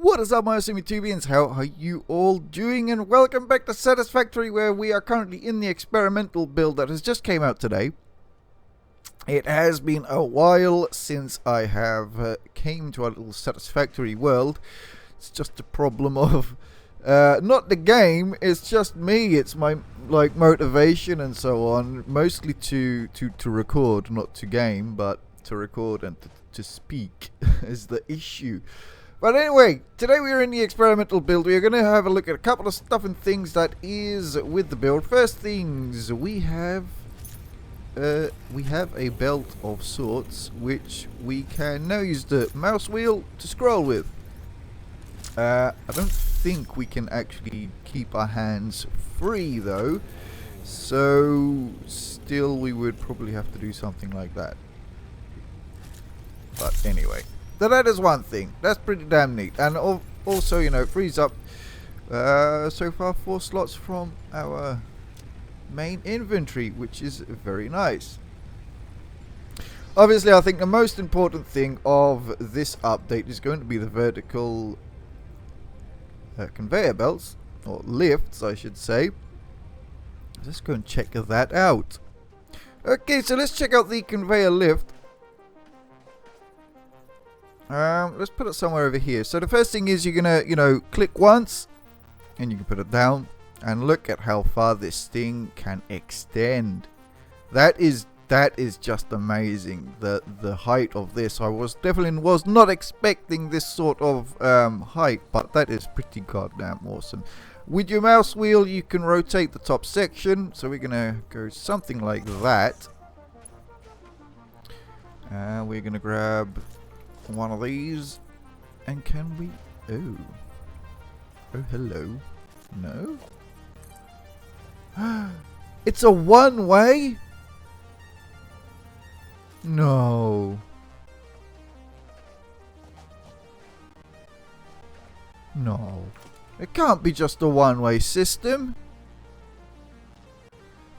What is up, my awesome YouTubians? How are you all doing? And welcome back to Satisfactory, where we are currently in the experimental build that has just came out today. It has been a while since I have came to our little Satisfactory world. It's just a problem of not the game, it's just me. It's my motivation and so on, mostly to record, not to game, but to record and to speak is the issue. But anyway, today we are in the experimental build. We are going to have a look at a couple of stuff and things that is with the build. First things, we have a belt of sorts, which we can now use the mouse wheel to scroll with. I don't think we can actually keep our hands free though, so still we would probably have to do something like that. But anyway. So that is one thing. That's pretty damn neat. And also, you know, it frees up so far 4 slots from our main inventory, which is very nice. Obviously, I think the most important thing of this update is going to be the vertical conveyor belts, or lifts, I should say. Let's go and check that out. Okay, so let's check out the conveyor lift. Let's put it somewhere over here. So the first thing is you're gonna, you know, click once, and you can put it down, and look at how far this thing can extend. That is just amazing. The height of this, I definitely was not expecting this sort of height, but that is pretty goddamn awesome. With your mouse wheel, you can rotate the top section. So we're gonna go something like that. We're gonna grab one of these, and can we? Oh, hello. No, it's a one-way. No, it can't be just a one-way system.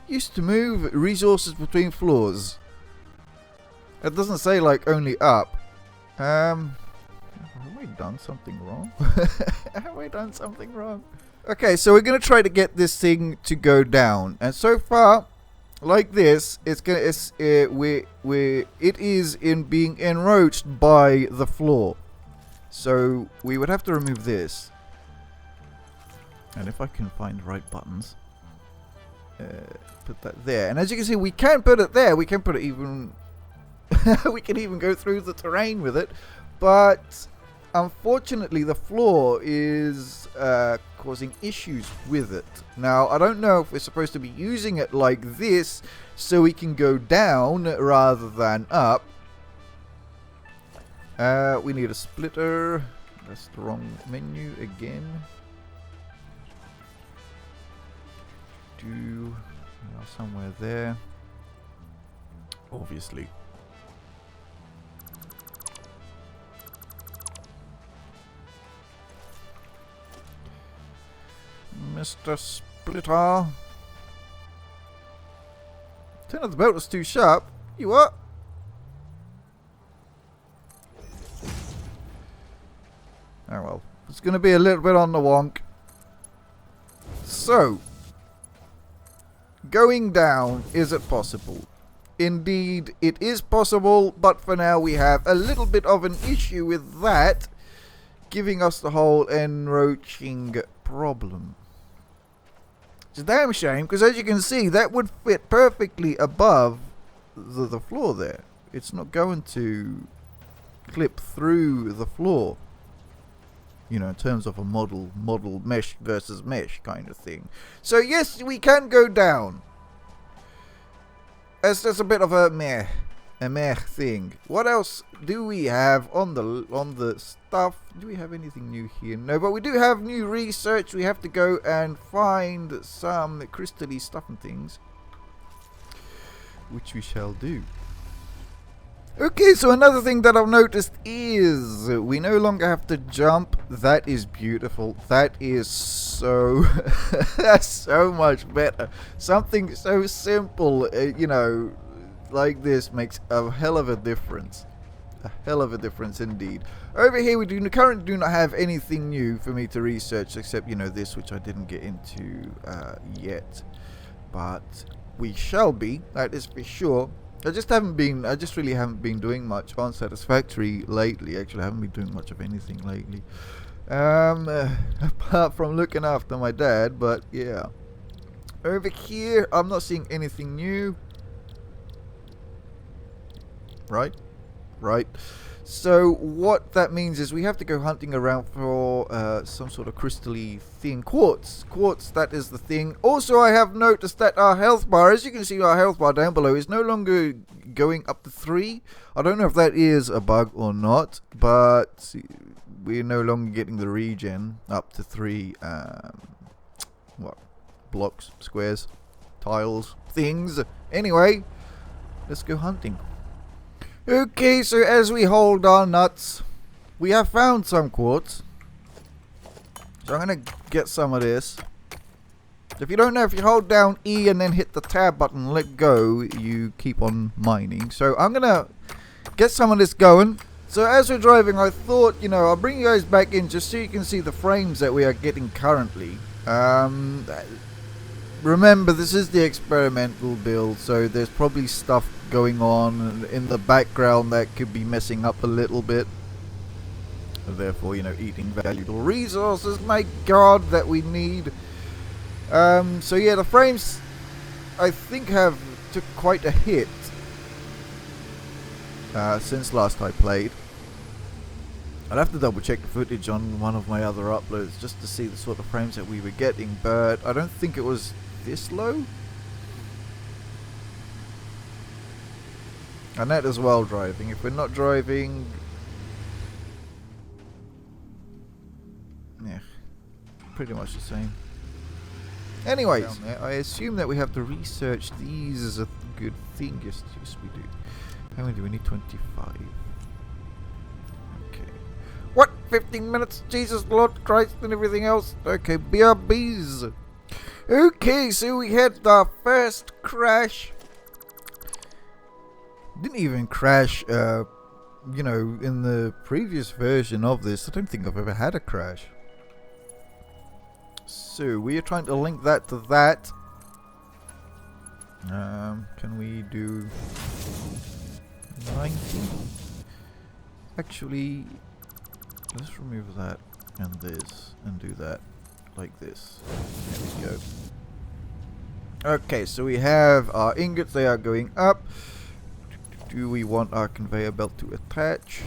Used to move resources between floors. It doesn't say like only up. Have we done something wrong? Have we done something wrong? Okay, so we're gonna try to get this thing to go down, and so far, like this, it is in being enroached by the floor. So we would have to remove this, and if I can find the right buttons, put that there. And as you can see, we can put it there. We can put it even. We can even go through the terrain with it, but unfortunately the floor is causing issues with it. Now, I don't know if we're supposed to be using it like this so we can go down rather than up. We need a splitter. That's the wrong menu again. Somewhere there, obviously. Mr. Splitter. Turn of the belt was too sharp. You what? Oh well. It's going to be a little bit on the wonk. So, going down, is it possible? Indeed, it is possible, but for now we have a little bit of an issue with that, giving us the whole enroaching problem. It's a damn shame, because as you can see, that would fit perfectly above the floor there. It's not going to clip through the floor, you know, in terms of a model mesh versus mesh kind of thing. So yes, we can go down. It's just a bit of a meh thing. What else do we have on the stuff? Do we have anything new here? No, but we do have new research. We have to go and find some crystally stuff and things, which we shall do. Okay, so another thing that I've noticed is we no longer have to jump. That is beautiful. That is so that's so much better. Something so simple, you know, like this makes a hell of a difference. A hell of a difference indeed. Over here we currently do not have anything new for me to research except, you know, this, which I didn't get into yet. But we shall be, that is for sure. I just really haven't been doing much on Satisfactory lately. Actually, I haven't been doing much of anything lately. Apart from looking after my dad, but yeah. Over here, I'm not seeing anything new. Right? Right. So what that means is we have to go hunting around for some sort of crystally thing. Quartz. Quartz, that is the thing. Also, I have noticed that our health bar, as you can see, our health bar down below is no longer going up to 3. I don't know if that is a bug or not, but we're no longer getting the regen up to 3 what? Blocks, squares, tiles, things. Anyway, let's go hunting. Okay, so as we hold our nuts, we have found some quartz. So I'm going to get some of this. If you don't know, if you hold down E and then hit the tab button and let go, you keep on mining. So I'm going to get some of this going. So as we're driving, I thought, you know, I'll bring you guys back in just so you can see the frames that we are getting currently. Remember, this is the experimental build, so there's probably stuff going on in the background that could be messing up a little bit. Therefore, you know, eating valuable resources, my god, that we need. So yeah, the frames, I think, have took quite a hit since last I played. I'd have to double check the footage on one of my other uploads just to see the sort of frames that we were getting, but I don't think it was this low. And that as well driving. If we're not driving, yeah, pretty much the same. Anyways, I assume that we have to research these as a good thing. Yes, we do. How many do we need? 25. Okay. What? 15 minutes? Jesus Lord Christ and everything else? Okay, BRBs. Okay, so we had the first crash. Didn't even crash, you know, in the previous version of this. I don't think I've ever had a crash. So we are trying to link that to that. Can we do 90? Actually, let's remove that and this and do that like this. There we go. Okay, so we have our ingots. They are going up. Do we want our conveyor belt to attach?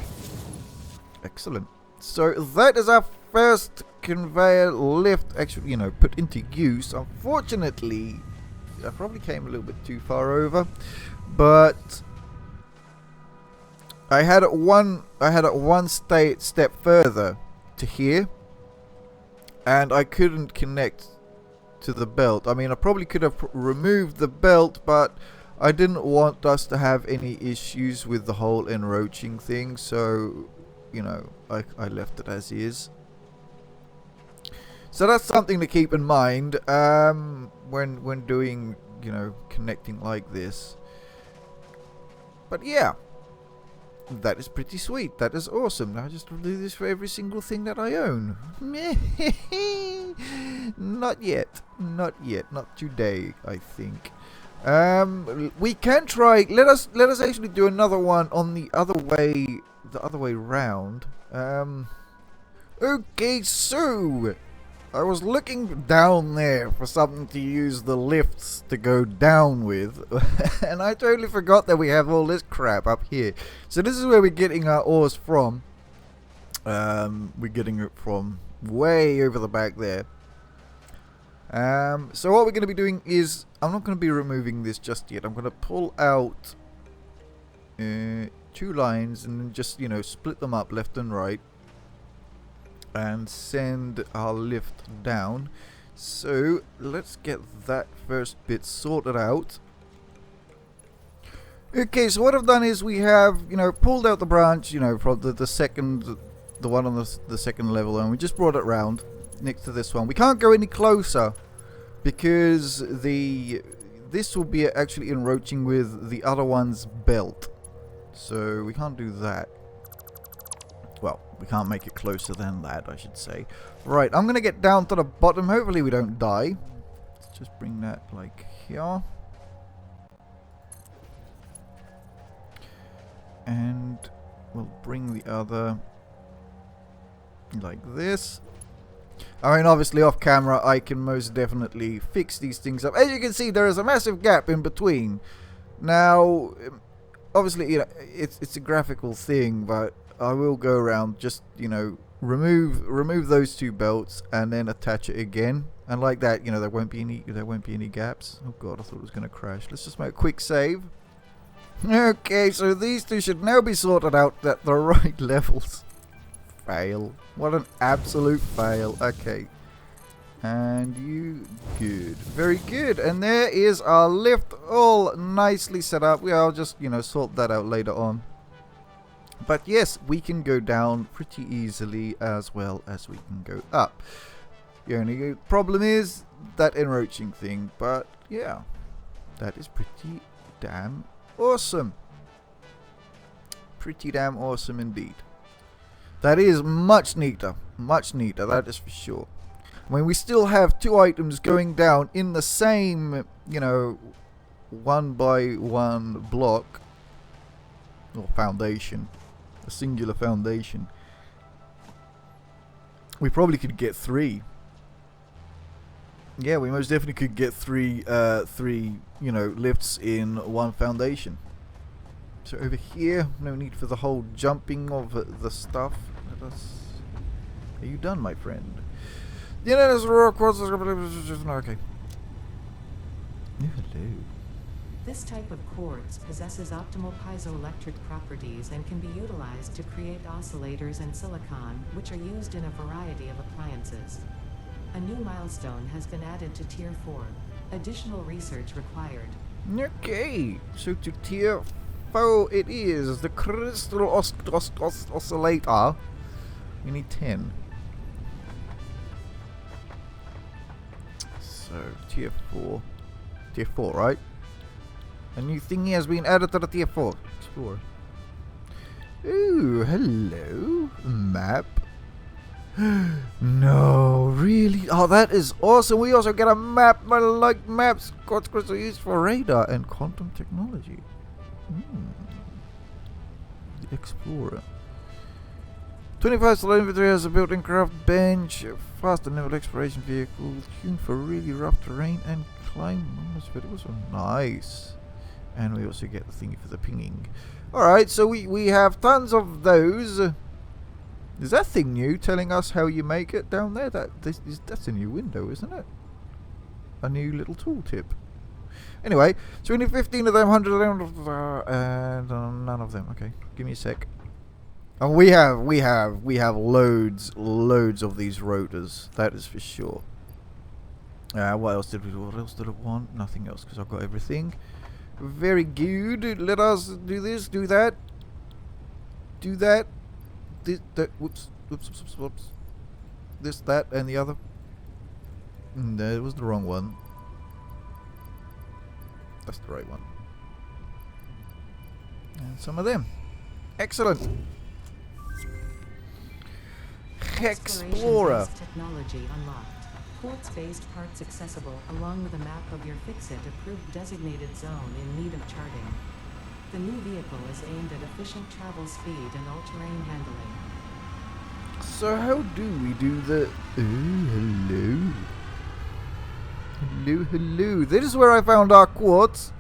Excellent. So that is our first conveyor lift, actually, you know, put into use. Unfortunately, I probably came a little bit too far over, but I had it one step further to here, and I couldn't connect to the belt. I mean, I probably could have removed the belt, but I didn't want us to have any issues with the whole enroaching thing, so, you know, I left it as is. So that's something to keep in mind when doing, you know, connecting like this. But yeah, that is pretty sweet. That is awesome. Now I just do this for every single thing that I own. Not yet. Not yet. Not today, I think. We can try. Let us actually do another one on the other way round. Okay, so I was looking down there for something to use the lifts to go down with, and I totally forgot that we have all this crap up here. So this is where we're getting our ores from. We're getting it from way over the back there. So what we're going to be doing is, I'm not going to be removing this just yet. I'm going to pull out 2 lines and then just, you know, split them up left and right and send our lift down. So let's get that first bit sorted out. Okay, so what I've done is we have, you know, pulled out the branch, you know, from the one on the second level, and we just brought it round next to this one. We can't go any closer because this will be actually enroaching with the other one's belt, so we can't do that. We can't make it closer than that, I should say. Right, I'm going to get down to the bottom. Hopefully we don't die. Let's just bring that like here. And we'll bring the other like this. I mean, obviously off camera I can most definitely fix these things up. As you can see, there is a massive gap in between. Now, obviously, you know, it's a graphical thing, but I will go around, just, you know, remove those two belts and then attach it again, and like that, you know, there won't be any gaps. Oh god, I thought it was going to crash. Let's just make a quick save. Okay, so these two should now be sorted out at the right levels. Fail. What an absolute fail. Okay. And you, good. Very good. And there is our lift all nicely set up. I'll just, you know, sort that out later on. But yes, we can go down pretty easily as well as we can go up. The only problem is that enroaching thing. But yeah, that is pretty damn awesome. Pretty damn awesome indeed. That is much neater, that is for sure. I mean, we still have two items going down in the same, you know, 1x1 block, or foundation, a singular foundation. We probably could get 3. Yeah, we most definitely could get three, you know, lifts in one foundation. So over here, no need for the whole jumping of the stuff. Are you done, my friend? Yeah, there's raw quartz. Okay. Hello. This type of quartz possesses optimal piezoelectric properties and can be utilized to create oscillators and silicon, which are used in a variety of appliances. A new milestone has been added to Tier 4. Additional research required. Okay, so to Tier 4 it is. The crystal oscillator. We need 10. So, Tier 4. Tier 4, right? A new thingy has been added to the Tier 4. Explore. Ooh, hello. Map. No, really? Oh, that is awesome. We also get a map. I like maps. Quartz crystal used for radar and quantum technology. The Explorer. 25 slot inventory has a built-in craft bench, fast and nimble exploration vehicle, tuned for really rough terrain and climb moments, but it was so nice. And we also get the thingy for the pinging. Alright, so we have tons of those. Is that thing new, telling us how you make it down there? That's a new window, isn't it? A new little tooltip. Anyway, so we need 15 of them, 100 of them, and none of them. Okay, give me a sec. Oh, we have loads of these rotors. That is for sure. What else did I want? Nothing else, because I've got everything. Very good. Let us do this, do that, do that. Whoops. This, that, and the other. That was the wrong one. That's the right one. And some of them. Excellent. Explorer. Technology unlocked. Quartz-based parts accessible, along with a map of your FICSIT approved designated zone in need of charting. The new vehicle is aimed at efficient travel speed and all-terrain handling. So how do we do the... Ooh, hello. Hello. This is where I found our quartz.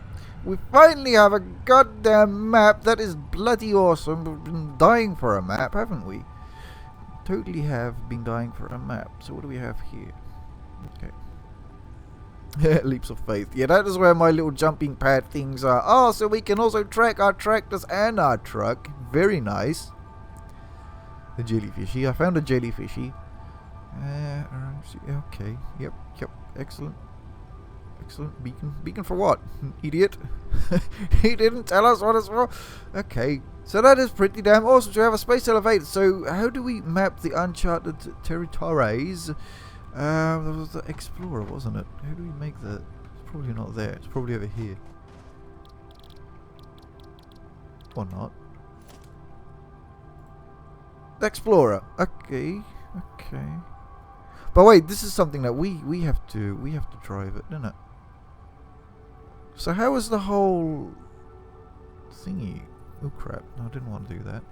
We finally have a goddamn map. That is bloody awesome. We've been dying for a map, haven't we? Totally have been dying for a map. So what do we have here? Okay. Leaps of faith. Yeah, that is where my little jumping pad things are. Oh, so we can also track our tractors and our truck. Very nice. The jellyfishy. I found a jellyfishy. Okay. Yep. Excellent. Beacon for what? Idiot. He didn't tell us what it's for. Okay. So that is pretty damn awesome. So we have a space elevator. So how do we map the uncharted territories? There was the Explorer, wasn't it? How do we make that? It's probably not there. It's probably over here. Or not. Explorer. Okay. Okay. But wait, this is something that we have to drive it, isn't it? So how is the whole thingy? Oh crap! No, I didn't want to do that.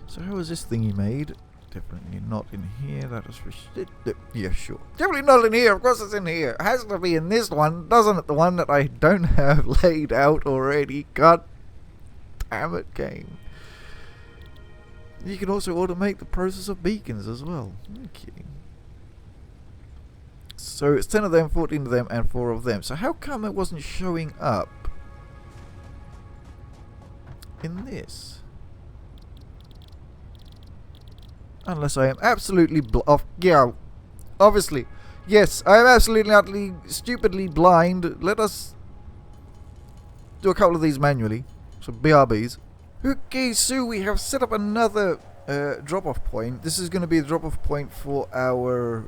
So how is this thingy made? Definitely not in here. That is for yeah, sure. Definitely not in here. Of course it's in here. It has to be in this one, doesn't it? The one that I don't have laid out already. God damn it, game. You can also automate the process of beacons as well. Okay. So it's 10 of them, 14 of them, and 4 of them. So how come it wasn't showing up in this? Unless I am absolutely yeah, obviously. Yes, I am absolutely, utterly, stupidly blind. Let us do a couple of these manually. So BRBs. Okay, so we have set up another drop-off point. This is going to be the drop-off point for our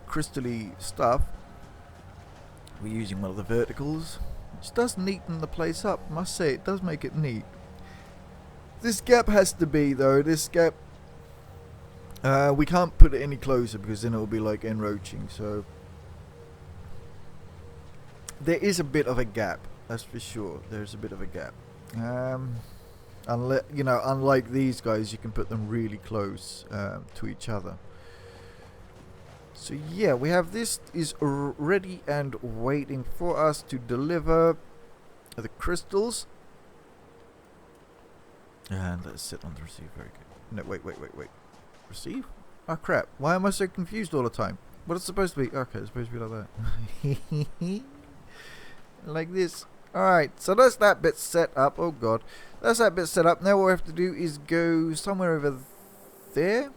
crystally stuff. We're using one of the verticals, which does neaten the place up. I must say, it does make it neat. This gap has to be, though. This gap, we can't put it any closer because then it will be like enroaching. So there is a bit of a gap, that's for sure. There's a bit of a gap. Unless, you know, unlike these guys, you can put them really close to each other. So yeah, we have this is ready and waiting for us to deliver the crystals. And let's sit on the receive. Very good. No, wait. Receive? Oh crap! Why am I so confused all the time? What is it supposed to be? Okay, it's supposed to be like that. Like this. Alright, so that's that bit set up. Oh god. That's that bit set up. Now what we have to do is go somewhere over there.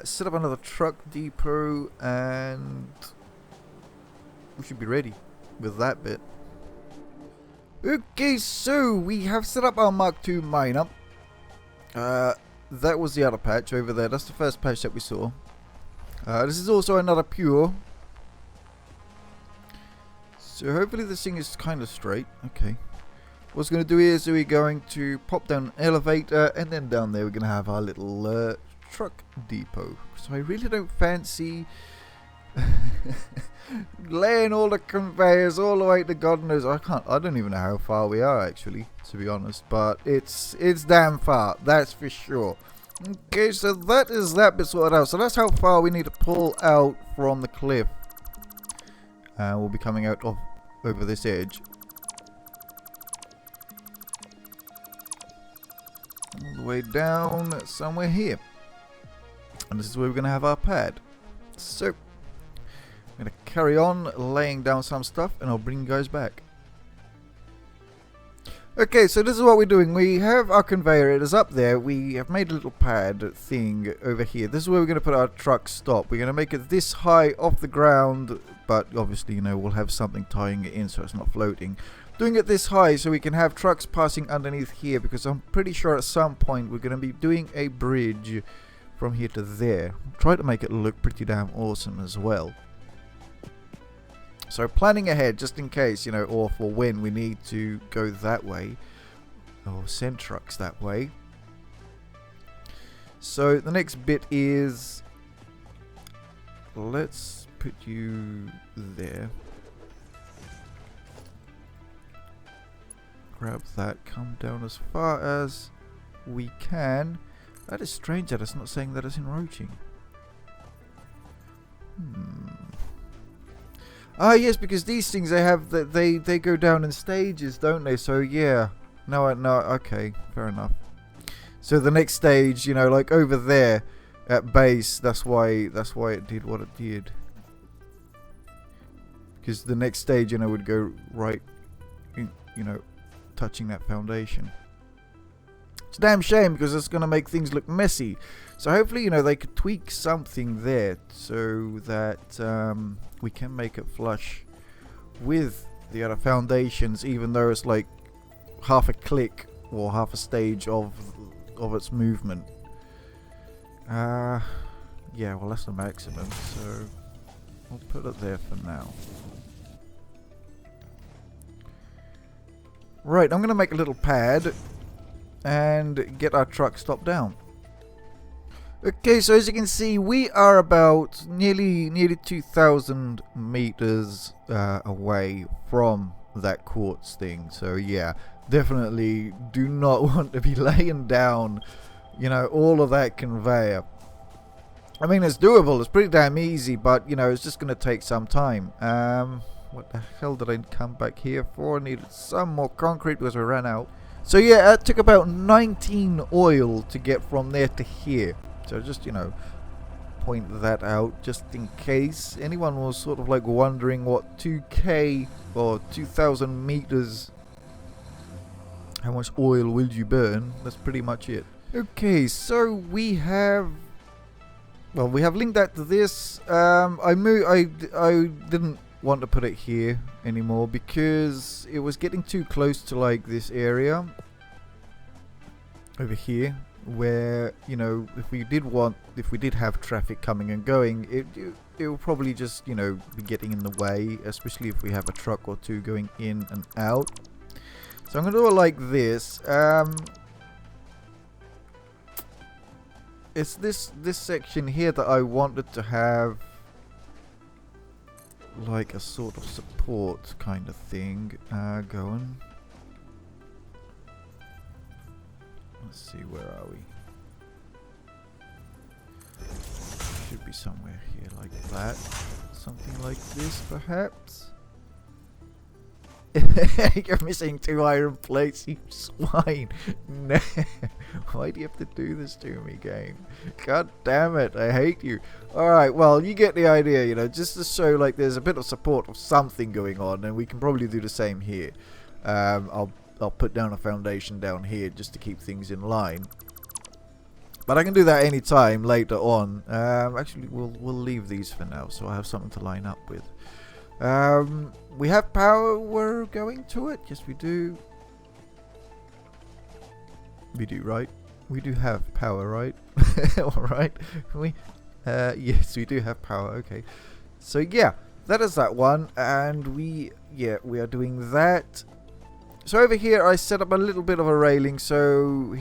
Set up another truck depot and we should be ready with that bit. Okay, so we have set up our Mark II miner. That was the other patch over there. That's the first patch that we saw. This is also another pure. So hopefully this thing is kind of straight. Okay. What's going to do is we're going to pop down an elevator and then down there we're going to have our little truck depot. So I really don't fancy laying all the conveyors all the way to God knows. I don't even know how far we are actually, to be honest. But it's damn far, that's for sure. Okay, so that is that bit sorted out. So that's how far we need to pull out from the cliff. We'll be coming out of over this edge. All the way down somewhere here. And this is where we're going to have our pad. So, I'm going to carry on laying down some stuff and I'll bring you guys back. Okay, so this is what we're doing. We have our conveyor. It is up there. We have made a little pad thing over here. This is where we're going to put our truck stop. We're going to make it this high off the ground, but obviously, you know, we'll have something tying it in so it's not floating. Doing it this high so we can have trucks passing underneath here, because I'm pretty sure at some point we're going to be doing a bridge from here to there. Try to make it look pretty damn awesome as well. So planning ahead just in case, you know, or for when we need to go that way or send trucks that way. So the next bit is, let's put you there. Grab that, come down as far as we can. That is strange that it's not saying that it's enroaching. Ah, yes, because these things they go down in stages, don't they? So yeah, no, okay, fair enough. So the next stage, you know, like over there at base, that's why it did what it did. Because the next stage, you know, would go right, in, you know, touching that foundation. It's a damn shame because it's gonna make things look messy. So hopefully, you know, they could tweak something there so that we can make it flush with the other foundations, even though it's like half a click or half a stage of its movement. Yeah, well, that's the maximum, so we'll put it there for now. Right, I'm going to make a little pad and get our truck stopped down. Okay, so as you can see, we are about nearly 2,000 meters away from that quartz thing. So yeah, definitely do not want to be laying down, you know, all of that conveyor. I mean, it's doable, it's pretty damn easy, but you know, it's just going to take some time. What the hell did I come back here for? I needed some more concrete because we ran out. So yeah, it took about 19 oil to get from there to here. So just, you know, point that out just in case anyone was sort of like wondering what 2k or 2,000 meters, how much oil will you burn. That's pretty much it. Okay, so we have, well, we have linked that to this. I didn't want to put it here anymore because it was getting too close to like this area over here, where, you know, if we did have traffic coming and going, it will probably just, you know, be getting in the way, especially if we have a truck or two going in and out. So I'm gonna do it like this. It's this section here that I wanted to have like a sort of support kind of thing going. Let's see, where are we? Should be somewhere here like that. Something like this, perhaps. You're missing 2 iron plates, you swine. No. Why do you have to do this to me, game? God damn it, I hate you. Alright, well, you get the idea, you know, just to show like there's a bit of support of something going on, and we can probably do the same here. I'll put down a foundation down here just to keep things in line. But I can do that anytime later on. Actually, we'll leave these for now, so I have something to line up with. We have power going to it. Yes, we do. We do, right? We do have power, right? Alright. Yes, we do have power. Okay. So, yeah, that is that one. And we are doing that. So over here I set up a little bit of a railing so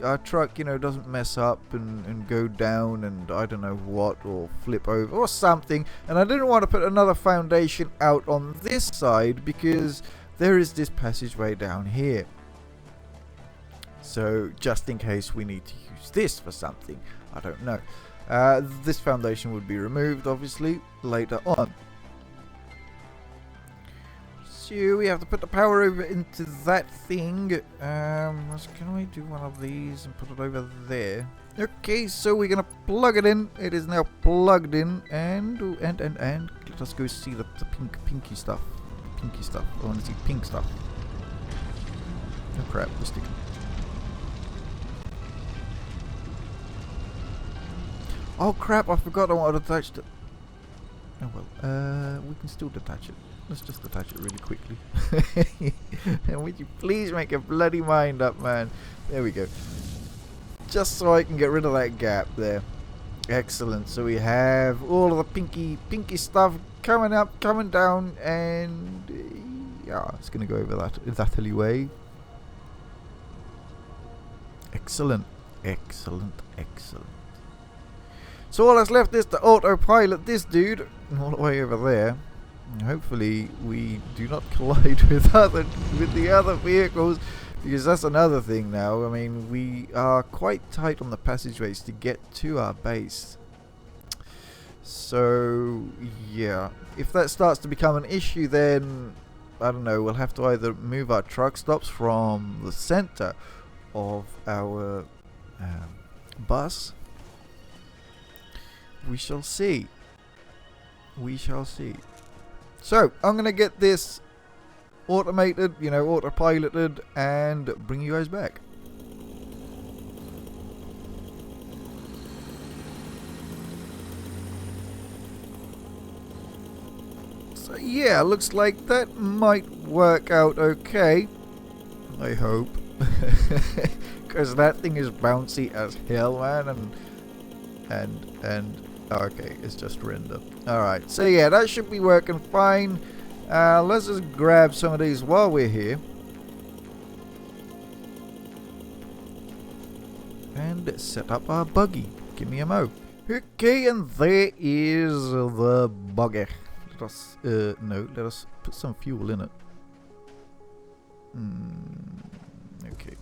our truck, you know, doesn't mess up and go down and I don't know what, or flip over or something. And I didn't want to put another foundation out on this side because there is this passageway down here. So just in case we need to use this for something, I don't know. This foundation would be removed obviously later on. So we have to put the power over into that thing. Can we do one of these and put it over there? Okay, so we're gonna plug it in. It is now plugged in, and let us go see the pinky stuff. Pinky stuff. I want to see pink stuff. Oh crap! The stick. Oh crap! I forgot I wanted to attach it. Oh well. We can still detach it. Let's just attach it really quickly. And would you please make your bloody mind up, man? There we go. Just so I can get rid of that gap there. Excellent. So we have all of the pinky stuff coming up, coming down, and yeah, it's gonna go over that alleyway. Excellent, excellent, excellent. So all that's left is to autopilot this dude all the way over there. Hopefully we do not collide with the other vehicles, because that's another thing now. I mean, we are quite tight on the passageways to get to our base. So yeah, if that starts to become an issue, then I don't know, we'll have to either move our truck stops from the center of our bus. We shall see. We shall see. So, I'm going to get this automated, you know, autopiloted, and bring you guys back. So, yeah, looks like that might work out okay. I hope. Because that thing is bouncy as hell, man, and oh, okay, it's just render. Alright, so yeah, that should be working fine. Let's just grab some of these while we're here. and set up our buggy. Give me a mo. Okay, and there is the buggy. Let us, no, let us put some fuel in it. Okay.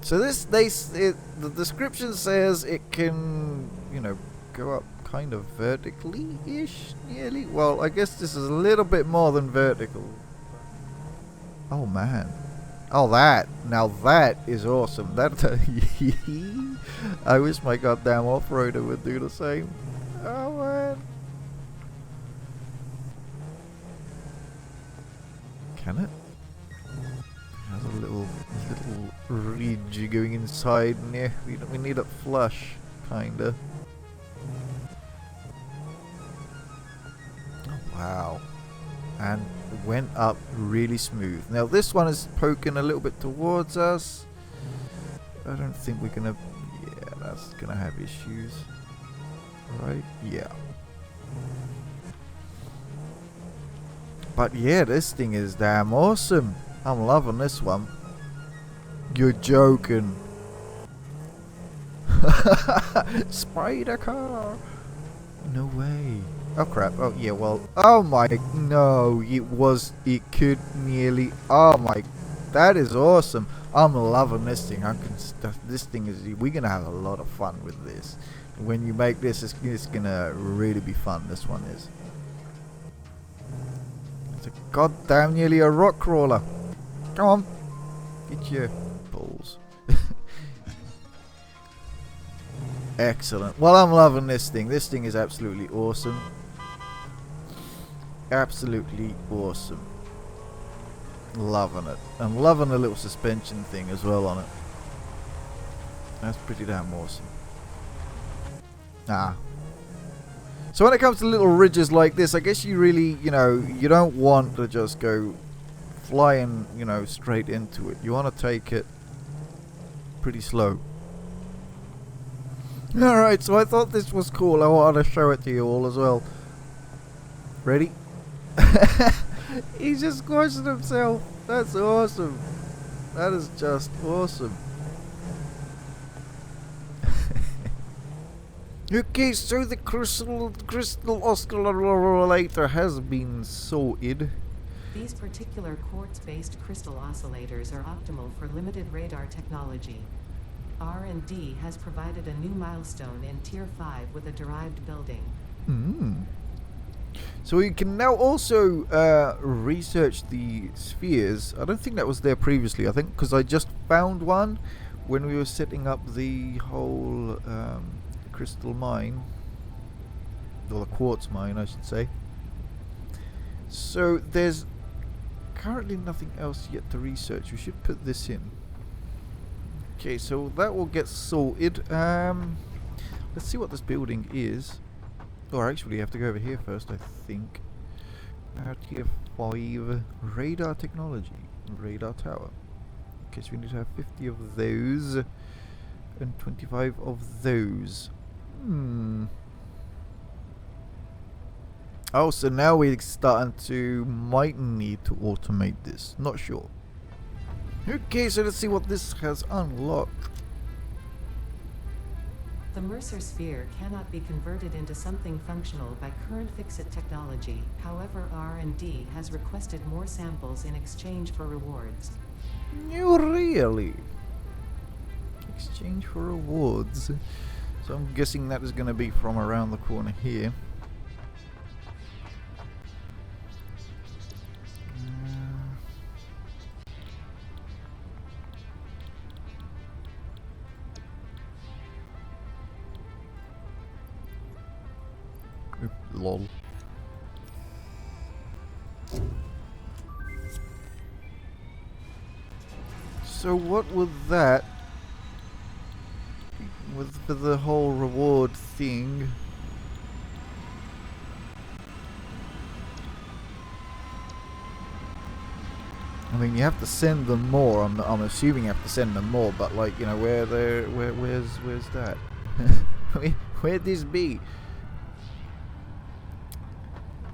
So this, the description says it can, you know, go up kind of vertically-ish, nearly. Well, I guess this is a little bit more than vertical. Oh man. Oh, now that is awesome. That I wish my goddamn off-roader would do the same. Oh man. Can it? Has a little ridge going inside. Yeah, we need it flush, kinda. Oh, wow. And went up really smooth. Now this one is poking a little bit towards us. I don't think we're gonna. Yeah, that's gonna have issues. Right? Yeah. But yeah, this thing is damn awesome. I'm loving this one. You're joking. Spider car. No way. Oh crap. Oh yeah, well. Oh my. No, it could nearly. Oh my. That is awesome. I'm loving this thing. This thing is. We're gonna have a lot of fun with this. When you make this, it's gonna really be fun. This one is. It's a goddamn nearly a rock crawler. Come on. Get your balls. Excellent. Well, I'm loving this thing. This thing is absolutely awesome. Absolutely awesome. Loving it. I'm loving the little suspension thing as well on it. That's pretty damn awesome. So when it comes to little ridges like this, I guess you really, you know, you don't want to just go flying, you know, straight into it. You want to take it pretty slow. Alright, so I thought this was cool. I wanted to show it to you all as well. Ready? He just squashed himself. That's awesome. That is just awesome. Okay, so the crystal oscillator has been sorted. These particular quartz-based crystal oscillators are optimal for limited radar technology. R&D has provided a new milestone in Tier 5 with a derived building. So we can now also research the spheres. I don't think that was there previously. I think because I just found one when we were setting up the whole crystal mine, or the quartz mine, I should say. So there's currently nothing else yet to research. We should put this in. Okay, so that will get sorted. Let's see what this building is. Or actually, you have to go over here first, I think. Tier 5 radar technology, radar tower. Okay, so we need to have 50 of those and 25 of those. Oh, so now we're starting to might need to automate this. Not sure. Okay, so let's see what this has unlocked. The Mercer sphere cannot be converted into something functional by current FICSIT technology. However, R&D has requested more samples in exchange for rewards. You really? Exchange for rewards. So I'm guessing that is going to be from around the corner here. Lol. So what would that with the whole reward thing? I mean, you have to send them more. I'm assuming you have to send them more, but like, you know, where's that? I mean, where'd this be?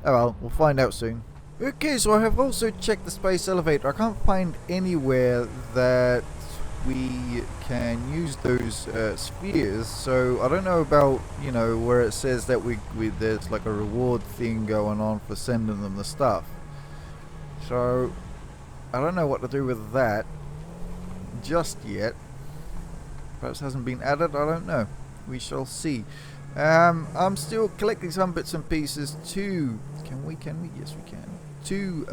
Oh well, we'll find out soon. Okay, so I have also checked the space elevator. I can't find anywhere that we can use those spheres, so I don't know about, you know, where it says that we there's like a reward thing going on for sending them the stuff. So I don't know what to do with that just yet. Perhaps hasn't been added, I don't know. We shall see. I'm still collecting some bits and pieces to... Can we? Yes, we can. To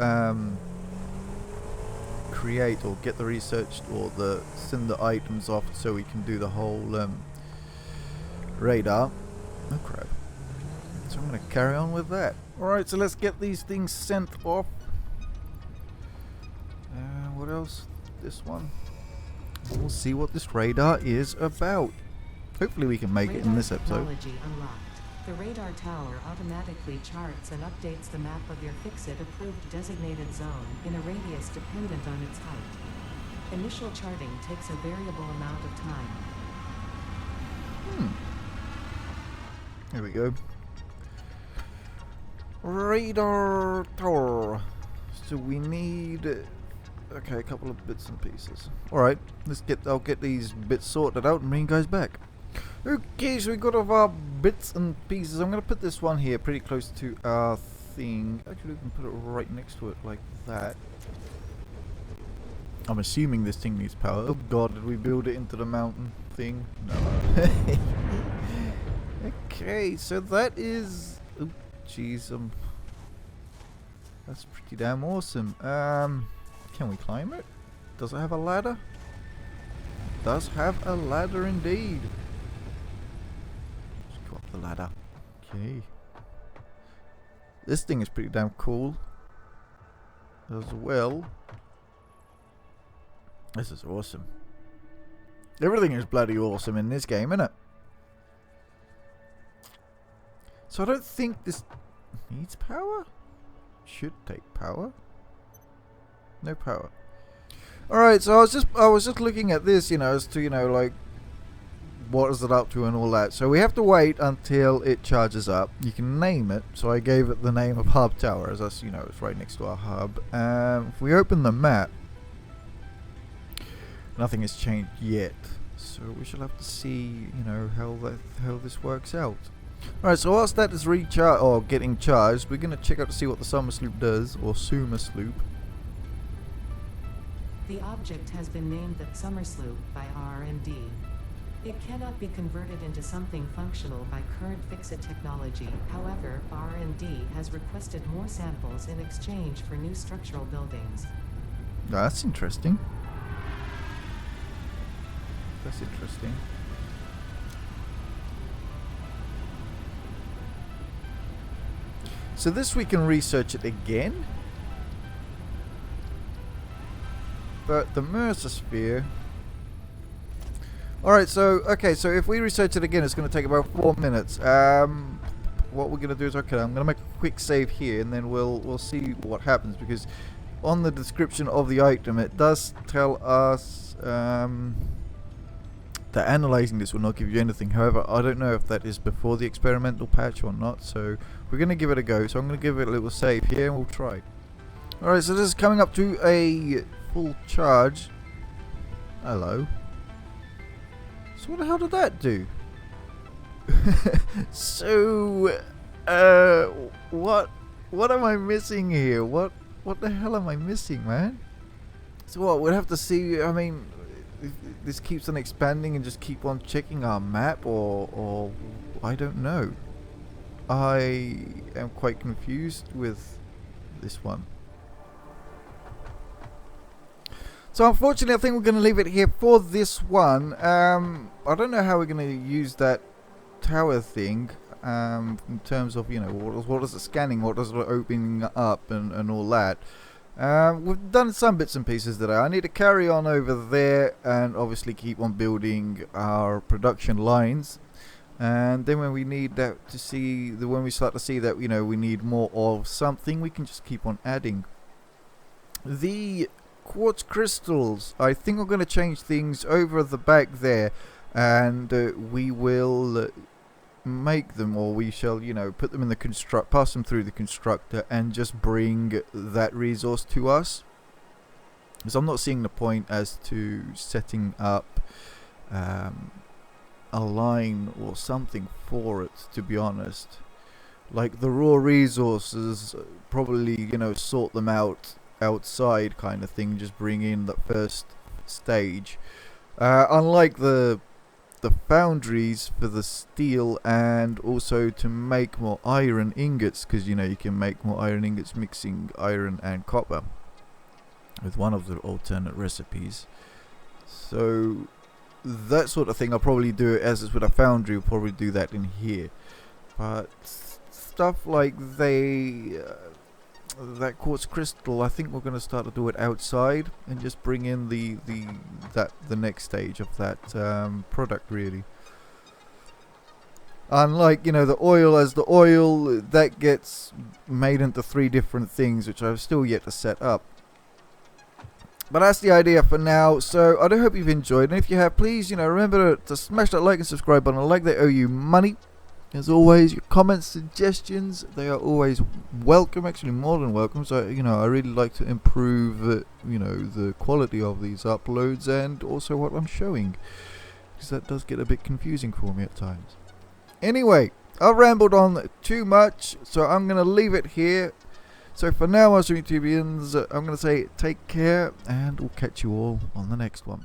create or get the research or send the items off so we can do the whole radar. Oh crap. So I'm going to carry on with that. Alright, so let's get these things sent off. What else? This one. We'll see what this radar is about. Hopefully we can make it in this episode. Technology unlocked. The radar tower automatically charts and updates the map of your FICSIT approved designated zone in a radius dependent on its height. Initial charting takes a variable amount of time. Here we go. Radar tower. So we need... okay, a couple of bits and pieces. Alright, I'll get these bits sorted out and bring you guys back. Okay, so we got all of our bits and pieces. I'm going to put this one here pretty close to our thing. Actually, we can put it right next to it like that. I'm assuming this thing needs power. Oh god, did we build it into the mountain thing? No. Okay, so that is... oh, jeez. That's pretty damn awesome. Can we climb it? Does it have a ladder? It does have a ladder indeed. Let's go up the ladder. Okay. This thing is pretty damn cool as well. This is awesome. Everything is bloody awesome in this game, isn't it? So I don't think this needs power. Should take power. No power. Alright, so I was just looking at this, you know, as to, you know, like, what is it up to and all that. So we have to wait until it charges up. You can name it. So I gave it the name of Hub Tower, as us, you know, it's right next to our hub. If we open the map, nothing has changed yet. So we shall have to see, you know, how this works out. Alright, so whilst that is getting charged, we're gonna check out to see what the summer sloop does, or Summer sloop. The object has been named the Summer Sloop by R&D. It cannot be converted into something functional by current FICSIT technology. However, R&D has requested more samples in exchange for new structural buildings. That's interesting. That's interesting. So this we can research it again. But the Mercer sphere... Alright, so, okay, so if we research it again, it's going to take about 4 minutes. What we're going to do is, okay, I'm going to make a quick save here, and then we'll see what happens, because on the description of the item, it does tell us that analyzing this will not give you anything. However, I don't know if that is before the experimental patch or not, so we're going to give it a go. So I'm going to give it a little save here, and we'll try. Alright, so this is coming up to a full charge. Hello. So what the hell did that do? So, what am I missing here? What the hell am I missing, man? So what, we'll have to see. I mean, if this keeps on expanding and just keep on checking our map, or I don't know. I am quite confused with this one. So unfortunately, I think we're going to leave it here for this one. I don't know how we're going to use that tower thing in terms of, you know, what is it scanning, what is it opening up, and all that. We've done some bits and pieces today. I need to carry on over there and obviously keep on building our production lines. And then when we need that to see, when we start to see that, you know, we need more of something, we can just keep on adding. The quartz crystals, I think we're going to change things over the back there, and we will make them, or we shall, you know, put them in the pass them through the constructor and just bring that resource to us. Because I'm not seeing the point as to setting up a line or something for it, to be honest. Like the raw resources, probably, you know, sort them out outside kind of thing, just bring in the first stage. Unlike the foundries for the steel, and also to make more iron ingots, because, you know, you can make more iron ingots mixing iron and copper with one of the alternate recipes. So that sort of thing, I'll probably do it as is with a foundry. We'll probably do that in here. But stuff like that quartz crystal, I think we're going to start to do it outside and just bring in the next stage of that product, really. Unlike, you know, the oil, as the oil that gets made into 3 different things, which I've still yet to set up. But that's the idea for now. So I do hope you've enjoyed, and if you have, please, you know, remember to smash that like and subscribe button. Like they owe you money. As always, your comments, suggestions, they are always welcome, actually more than welcome. So, you know, I really like to improve, you know, the quality of these uploads and also what I'm showing, because that does get a bit confusing for me at times. Anyway, I've rambled on too much, so I'm going to leave it here. So for now, my YouTubians, I'm going to say take care, and we'll catch you all on the next one.